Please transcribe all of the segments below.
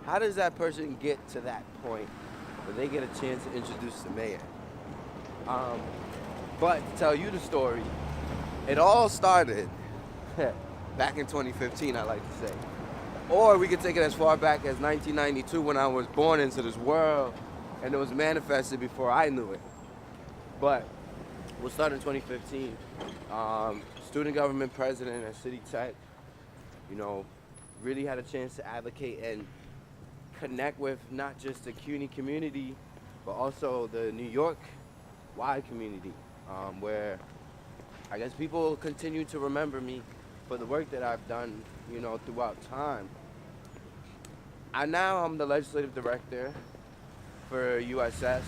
How does that person get to that point where they get a chance to introduce the mayor? But to tell you the story, it all started back in 2015, I like to say. Or we could take it as far back as 1992 when I was born into this world and it was manifested before I knew it. But we'll start in 2015. Student government president at City Tech, really had a chance to advocate and connect with not just the CUNY community, but also the New York wide community, where I guess people continue to remember me for the work that I've done, throughout time. I'm the legislative director for USS,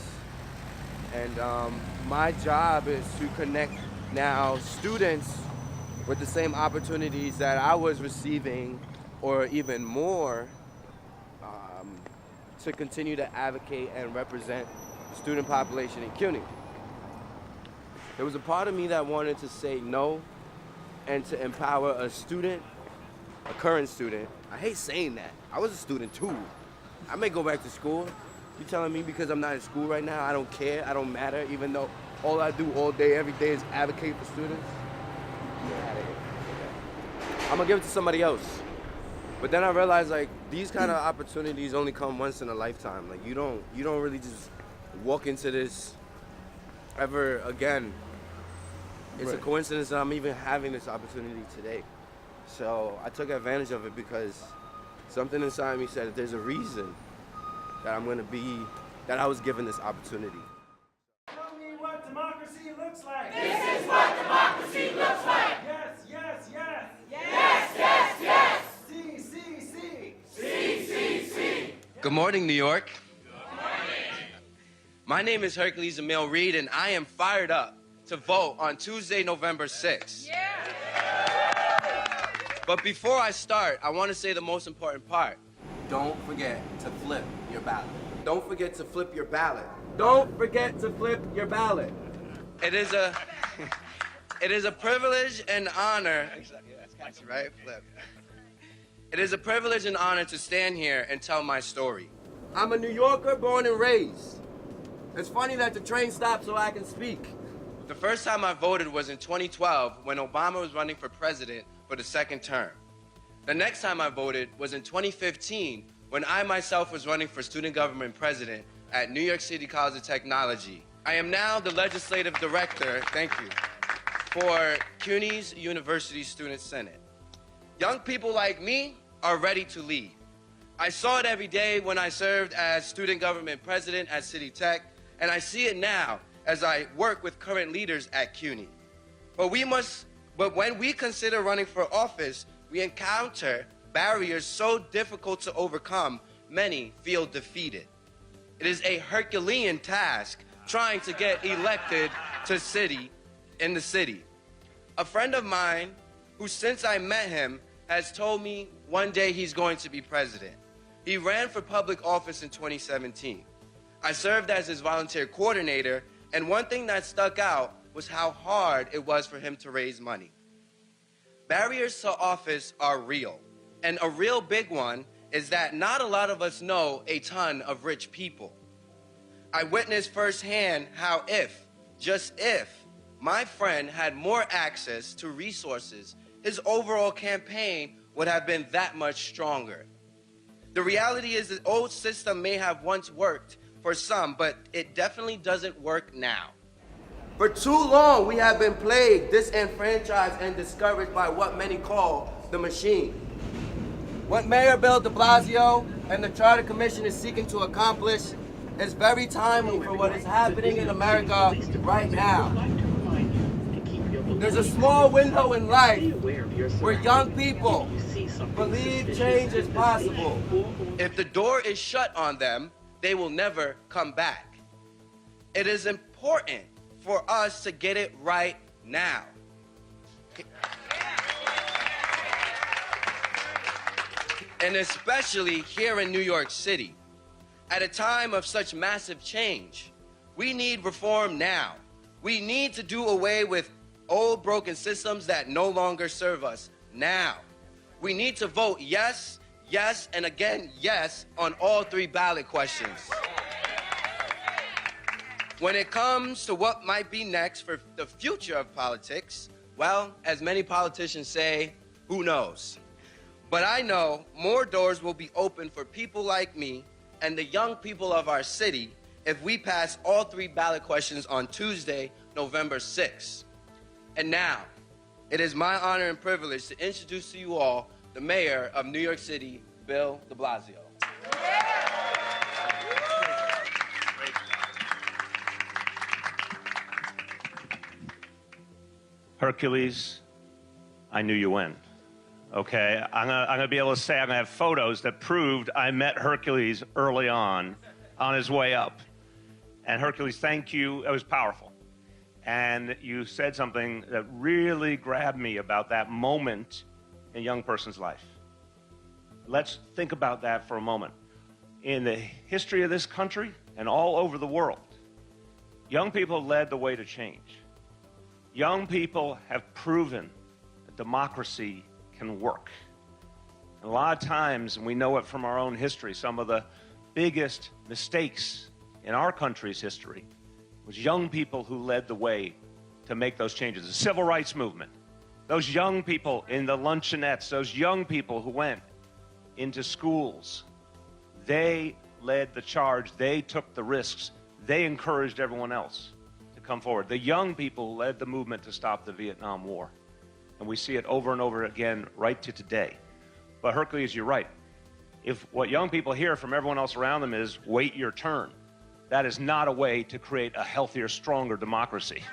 and my job is to connect now students with the same opportunities that I was receiving, or even more, to continue to advocate and represent the student population in CUNY. There was a part of me that wanted to say no and to empower a student, a current student. I hate saying that. I was a student too. I may go back to school. You telling me because I'm not in school right now, I don't care, I don't matter, even though all I do all day, every day is advocate for students? Get out of here. Okay. I'm gonna give it to somebody else. But then I realized these kind of opportunities only come once in a lifetime. You don't really just walk into this ever again. It's a coincidence that I'm even having this opportunity today. So I took advantage of it because something inside me said that there's a reason that that I was given this opportunity. Tell me what democracy looks like. This is what democracy looks like. Yes, yes, yes. Yes, yes, yes. C, C, C. C, C, C. Good morning, New York. Good morning. My name is Hercules Emil Reed, and I am fired up to vote on Tuesday, November 6th. Yeah. But before I start, I want to say the most important part. Don't forget to flip your ballot. Don't forget to flip your ballot. Don't forget to flip your ballot. It is a privilege and honor. Right? Flip. It is a privilege and honor to stand here and tell my story. I'm a New Yorker born and raised. It's funny that the train stopped so I can speak. The first time I voted was in 2012 when Obama was running for president for the second term. The next time I voted was in 2015 when I myself was running for student government president at New York City College of Technology. I am now the legislative director, thank you, for CUNY's University Student Senate. Young people like me are ready to lead. I saw it every day when I served as student government president at City Tech, and I see it now as I work with current leaders at CUNY. But when we consider running for office, we encounter barriers so difficult to overcome, many feel defeated. It is a Herculean task trying to get elected in the city. A friend of mine, who since I met him, has told me one day he's going to be president. He ran for public office in 2017. I served as his volunteer coordinator, and one thing that stuck out was how hard it was for him to raise money. Barriers to office are real, and a real big one is that not a lot of us know a ton of rich people. I witnessed firsthand how just if, my friend had more access to resources, his overall campaign would have been that much stronger. The reality is the old system may have once worked for some, but it definitely doesn't work now. For too long, we have been plagued, disenfranchised, and discouraged by what many call the machine. What Mayor Bill De Blasio and the Charter Commission is seeking to accomplish is very timely for what is happening in America right now. There's a small window in life where young people believe change is possible. If the door is shut on them, they will never come back. It is important for us to get it right now. And especially here in New York City. At a time of such massive change, we need reform now. We need to do away with old broken systems that no longer serve us now. We need to vote yes, yes, and again, yes on all 3 ballot questions. When it comes to what might be next for the future of politics, well, as many politicians say, who knows? But I know more doors will be open for people like me and the young people of our city if we pass all 3 ballot questions on Tuesday, November 6th. And now, it is my honor and privilege to introduce to you all the mayor of New York City, Bill De Blasio. Hercules, I knew you win. Okay, I'm gonna be able to say I'm gonna have photos that proved I met Hercules early on his way up. And Hercules, thank you. It was powerful. And you said something that really grabbed me about that moment in a young person's life. Let's think about that for a moment. In the history of this country and all over the world, young people led the way to change. Young people have proven that democracy can work. And a lot of times, and we know it from our own history, some of the biggest mistakes in our country's history was young people who led the way to make those changes. The civil rights movement, those young people in the luncheonettes, those young people who went into schools, they led the charge, they took the risks, they encouraged everyone else to come forward. The young people led the movement to stop the Vietnam War. And we see it over and over again right to today. But Hercules, you're right. If what young people hear from everyone else around them is, wait your turn, that is not a way to create a healthier, stronger democracy.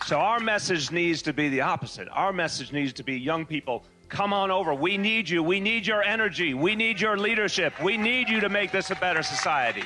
So our message needs to be the opposite. Our message needs to be, young people, come on over. We need you. We need your energy. We need your leadership. We need you to make this a better society.